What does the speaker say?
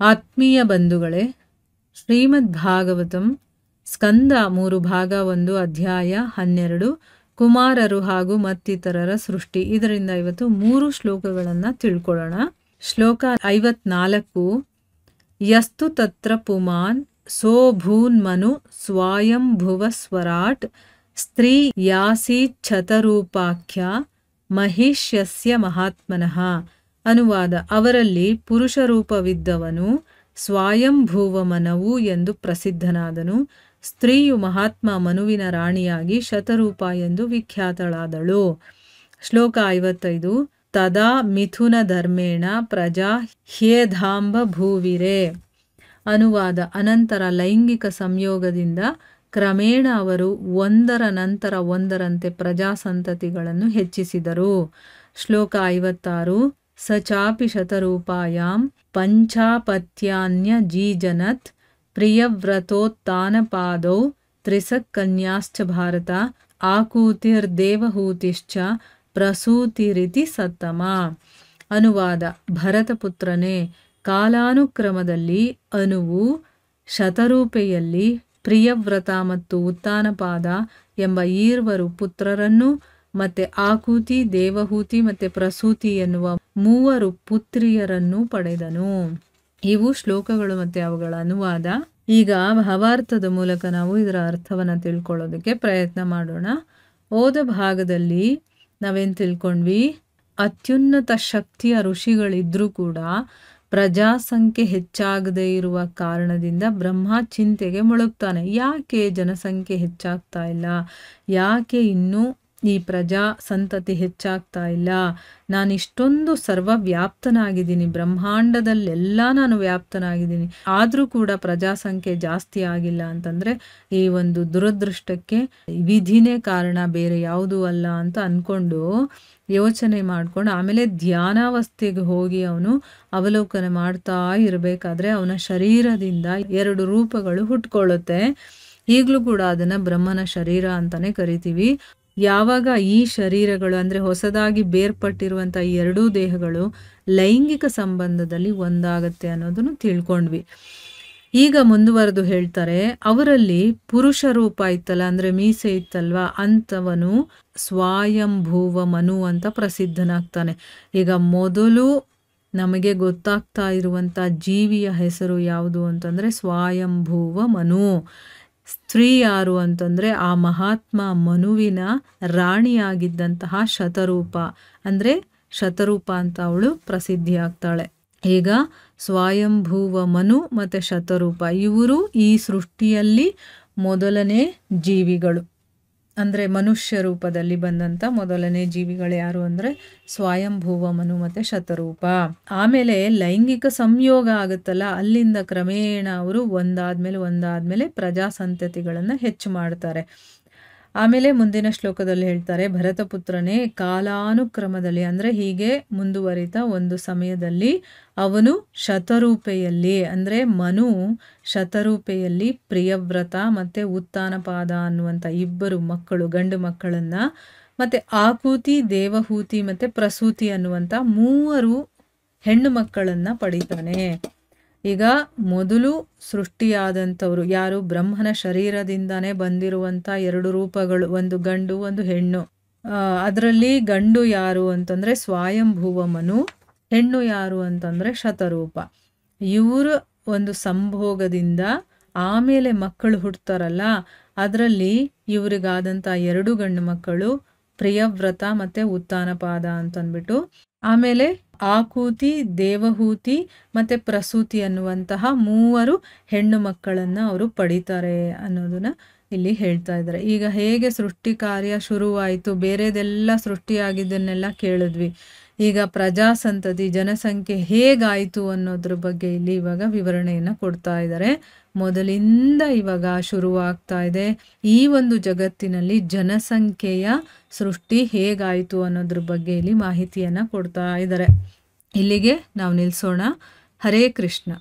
ಆತ್ಮೀಯ ಬಂಧುಗಳೇ, ಶ್ರೀಮದ್ ಭಾಗವತಂ ಸ್ಕಂದ 3 ಭಾಗ 1 ಅಧ್ಯಾಯ 12 ಕುಮಾರರು ಹಾಗೂ ಮತ್ತಿತರರ ಸೃಷ್ಟಿ. ಇದರಿಂದ ಇವತ್ತು 3 ಶ್ಲೋಕಗಳನ್ನು ತಿಳ್ಕೊಳ್ಳೋಣ. ಶ್ಲೋಕ 54. ಯಸ್ತು ತತ್ರ ಪುಮಾನ್ ಸೋಭೂನ್ಮನು ಸ್ವಾಯಂಭುವ ಸ್ವರಾಟ್ ಸ್ತ್ರೀ ಯಾಸೀಚ್ಛತರೂಪಾಖ್ಯ ಮಹಿಷ್ಯಸ್ಯ ಮಹಾತ್ಮನಃ. ಅನುವಾದ: ಅವರಲ್ಲಿ ಪುರುಷ ರೂಪವಿದ್ದವನು ಸ್ವಯಂಭೂವ ಮನವು ಎಂದು ಪ್ರಸಿದ್ಧನಾದನು. ಸ್ತ್ರೀಯು ಮಹಾತ್ಮ ಮನುವಿನ ರಾಣಿಯಾಗಿ ಶತರೂಪ ಎಂದು ವಿಖ್ಯಾತಳಾದಳು. ಶ್ಲೋಕ 55. ತದಾ ಮಿಥುನ ಧರ್ಮೇಣ ಪ್ರಜಾ ಹ್ಯೇಧಾಂಬ ಭೂವಿರೆ. ಅನುವಾದ: ಅನಂತರ ಲೈಂಗಿಕ ಸಂಯೋಗದಿಂದ ಕ್ರಮೇಣ ಅವರು ಒಂದರ ನಂತರ ಒಂದರಂತೆ ಪ್ರಜಾಸಂತತಿಗಳನ್ನು ಹೆಚ್ಚಿಸಿದರು. ಶ್ಲೋಕ 56. ಸ ಚಾಪಿ ಶತರೂಪಾಯಾಂ ಪಂಚಾಪತ್ಯಾನ್ಯ ಜೀಜನತ್ ಪ್ರಿಯವ್ರತೋತ್ಥಾನಪಾದೌ ತ್ರಿಸಕನ್ಯಾಶ್ಚ ಭಾರತ ಆಕೂತಿರ್ದೇವಹೂತಿಶ್ಚ ಪ್ರಸೂತಿರಿತಿ ಸತ್ತಮ. ಅನುವಾದ: ಭರತಪುತ್ರನೇ, ಕಾಲಾನುಕ್ರಮದಲ್ಲಿ ಅನುವು ಶತರೂಪೆಯಲ್ಲಿ ಪ್ರಿಯವ್ರತ ಮತ್ತು ಉತ್ಥಾನಪಾದ ಎಂಬ ಈರ್ವರು ಪುತ್ರರನ್ನು ಮತ್ತೆ ಆಕೂತಿ, ದೇವಹೂತಿ ಮತ್ತೆ ಪ್ರಸೂತಿ ಎನ್ನುವ 3 ಪುತ್ರಿಯರನ್ನು ಪಡೆದನು. ಇವು ಶ್ಲೋಕಗಳು ಮತ್ತೆ ಅವುಗಳ ಅನುವಾದ. ಈಗ ಭಾವಾರ್ಥದ ಮೂಲಕ ನಾವು ಇದರ ಅರ್ಥವನ್ನು ತಿಳ್ಕೊಳ್ಳೋದಕ್ಕೆ ಪ್ರಯತ್ನ ಮಾಡೋಣ. ಓದ ಭಾಗದಲ್ಲಿ ನಾವೇನು ತಿಳ್ಕೊಂಡ್ವಿ? ಅತ್ಯುನ್ನತ ಶಕ್ತಿಯ ಋಷಿಗಳಿದ್ರೂ ಕೂಡ ಪ್ರಜಾಸಂಖ್ಯೆ ಹೆಚ್ಚಾಗದೇ ಇರುವ ಕಾರಣದಿಂದ ಬ್ರಹ್ಮ ಚಿಂತೆಗೆ ಮುಳುಗ್ತಾನೆ. ಯಾಕೆ ಜನಸಂಖ್ಯೆ ಹೆಚ್ಚಾಗ್ತಾ ಇಲ್ಲ? ಯಾಕೆ ಇನ್ನೂ ಈ ಪ್ರಜಾ ಸಂತತಿ ಹೆಚ್ಚಾಗ್ತಾ ಇಲ್ಲ? ನಾನು ಇಷ್ಟೊಂದು ಸರ್ವವ್ಯಾಪ್ತನಾಗಿದ್ದೀನಿ, ಬ್ರಹ್ಮಾಂಡದಲ್ಲೆಲ್ಲ ನಾನು ವ್ಯಾಪ್ತನಾಗಿದ್ದೀನಿ, ಆದರೂ ಕೂಡ ಪ್ರಜಾಸಂಖ್ಯೆ ಜಾಸ್ತಿ ಆಗಿಲ್ಲ ಅಂತಂದರೆ ಈ ಒಂದು ದುರದೃಷ್ಟಕ್ಕೆ ವಿಧಿನೇ ಕಾರಣ, ಬೇರೆ ಯಾವುದೂ ಅಲ್ಲ ಅಂತ ಅಂದ್ಕೊಂಡು ಯೋಚನೆ ಮಾಡ್ಕೊಂಡು ಆಮೇಲೆ ಧ್ಯಾನಾವಸ್ಥೆಗೆ ಹೋಗಿ ಅವನು ಅವಲೋಕನ ಮಾಡ್ತಾ ಇರಬೇಕಾದ್ರೆ ಅವನ ಶರೀರದಿಂದ 2 ರೂಪಗಳು ಹುಟ್ಕೊಳ್ಳುತ್ತೆ. ಈಗಲೂ ಕೂಡ ಅದನ್ನು ಬ್ರಹ್ಮನ ಶರೀರ ಅಂತಾನೆ ಕರಿತೀವಿ. ಯಾವಾಗ ಈ ಶರೀರಗಳು ಅಂದರೆ ಹೊಸದಾಗಿ ಬೇರ್ಪಟ್ಟಿರುವಂಥ ಈ 2 ದೇಹಗಳು ಲೈಂಗಿಕ ಸಂಬಂಧದಲ್ಲಿ ಒಂದಾಗತ್ತೆ ಅನ್ನೋದನ್ನು ತಿಳ್ಕೊಂಡ್ವಿ. ಈಗ ಮುಂದುವರೆದು ಹೇಳ್ತಾರೆ, ಅವರಲ್ಲಿ ಪುರುಷ ರೂಪ ಇತ್ತಲ್ಲ, ಅಂದರೆ ಮೀಸೆ ಇತ್ತಲ್ವ, ಅಂಥವನು ಸ್ವಯಂಭೂವ ಮನು ಅಂತ ಪ್ರಸಿದ್ಧನಾಗ್ತಾನೆ. ಈಗ ಮೊದಲು ನಮಗೆ ಗೊತ್ತಾಗ್ತಾ ಇರುವಂಥ ಜೀವಿಯ ಹೆಸರು ಯಾವುದು ಅಂತಂದರೆ ಸ್ವಯಂಭೂವ ಮನು. ಸ್ತ್ರೀ ಯಾರು ಅಂತಂದರೆ ಆ ಮಹಾತ್ಮ ಮನುವಿನ ರಾಣಿಯಾಗಿದ್ದಂತಹ ಶತರೂಪ, ಅಂದರೆ ಶತರೂಪ ಅಂತ ಅವಳು ಪ್ರಸಿದ್ಧಿ ಆಗ್ತಾಳೆ. ಈಗ ಸ್ವಯಂಭೂವ ಮನು ಮತ್ತು ಶತರೂಪ ಇವರು ಈ ಸೃಷ್ಟಿಯಲ್ಲಿ ಮೊದಲನೇ ಜೀವಿಗಳು, ಅಂದರೆ ಮನುಷ್ಯ ರೂಪದಲ್ಲಿ ಬಂದಂಥ ಮೊದಲನೇ ಜೀವಿಗಳು ಯಾರು ಅಂದರೆ ಸ್ವಯಂಭೂವ ಮನು ಮತ್ತು ಶತರೂಪ. ಆಮೇಲೆ ಲೈಂಗಿಕ ಸಂಯೋಗ ಆಗುತ್ತಲ್ಲ, ಅಲ್ಲಿಂದ ಕ್ರಮೇಣ ಅವರು ಒಂದಾದ್ಮೇಲೆ ಪ್ರಜಾಸಂತತಿಗಳನ್ನು ಹೆಚ್ಚು ಮಾಡ್ತಾರೆ. ಆಮೇಲೆ ಮುಂದಿನ ಶ್ಲೋಕದಲ್ಲಿ ಹೇಳ್ತಾರೆ, ಭರತಪುತ್ರನೇ, ಕಾಲಾನುಕ್ರಮದಲ್ಲಿ ಅಂದರೆ ಹೀಗೆ ಮುಂದುವರಿತಾ ಒಂದು ಸಮಯದಲ್ಲಿ ಅವನು ಶತರೂಪೆಯಲ್ಲಿ ಅಂದರೆ ಮನು ಶತರೂಪೆಯಲ್ಲಿ ಪ್ರಿಯವ್ರತ ಮತ್ತು ಉತ್ಥಾನಪಾದ ಅನ್ನುವಂಥ 2 ಮಕ್ಕಳು, ಗಂಡು ಮಕ್ಕಳನ್ನು, ಮತ್ತು ಆಕೂತಿ, ದೇವಹೂತಿ ಮತ್ತು ಪ್ರಸೂತಿ ಅನ್ನುವಂಥ 3 ಹೆಣ್ಣು ಮಕ್ಕಳನ್ನು ಪಡಿತಾನೆ. ಈಗ ಮೊದಲು ಸೃಷ್ಟಿಯಾದಂಥವ್ರು ಯಾರು? ಬ್ರಹ್ಮನ ಶರೀರದಿಂದಾನೇ ಬಂದಿರುವಂಥ 2 ರೂಪಗಳು, ಒಂದು ಗಂಡು ಒಂದು ಹೆಣ್ಣು. ಅದರಲ್ಲಿ ಗಂಡು ಯಾರು ಅಂತಂದರೆ ಸ್ವಯಂಭೂವ ಮನು, ಹೆಣ್ಣು ಯಾರು ಅಂತಂದರೆ ಶತರೂಪ. ಇವರ ಒಂದು ಸಂಭೋಗದಿಂದ ಆಮೇಲೆ ಮಕ್ಕಳು ಹುಡ್ತಾರಲ್ಲ, ಅದರಲ್ಲಿ ಇವರಿಗಾದಂಥ 2 ಗಂಡು ಮಕ್ಕಳು ಪ್ರಿಯವ್ರತ ಮತ್ತು ಉತ್ಥಾನಪಾದ ಅಂತಂದ್ಬಿಟ್ಟು, ಆಮೇಲೆ ಆಕೂತಿ, ದೇವಹೂತಿ ಮತ್ತು ಪ್ರಸೂತಿ ಅನ್ನುವಂತಹ 3 ಹೆಣ್ಣು ಮಕ್ಕಳನ್ನು ಅವರು ಪಡಿತಾರೆ ಅನ್ನೋದನ್ನ ಇಲ್ಲಿ ಹೇಳ್ತಾ ಇದ್ದಾರೆ. ಈಗ ಹೇಗೆ ಸೃಷ್ಟಿ ಕಾರ್ಯ ಶುರುವಾಯಿತು, ಬೇರೆದೆಲ್ಲ ಸೃಷ್ಟಿಯಾಗಿದ್ದನ್ನೆಲ್ಲ ಕೇಳಿದ್ವಿ. ಈಗ ಪ್ರಜಾಸಂತತಿ ಜನಸಂಖ್ಯೆ ಹೇಗಾಯಿತು ಅನ್ನೋದ್ರ ಬಗ್ಗೆ ಇಲ್ಲಿ ಇವಾಗ ವಿವರಣೆಯನ್ನು ಕೊಡ್ತಾ ಇದ್ದಾರೆ. ಮೊದಲಿಂದ ಇವಾಗ ಶುರುವಾಗ್ತಾ ಇದೆ ಈ ಒಂದು ಜಗತ್ತಿನಲ್ಲಿ ಜನಸಂಖ್ಯೆಯ ಸೃಷ್ಟಿ ಹೇಗಾಯಿತು ಅನ್ನೋದ್ರ ಬಗ್ಗೆ ಇಲ್ಲಿ ಮಾಹಿತಿಯನ್ನು ಕೊಡ್ತಾ ಇದ್ದಾರೆ. ಇಲ್ಲಿಗೆ ನಾವು ನಿಲ್ಲಿಸೋಣ. ಹರೇ ಕೃಷ್ಣ.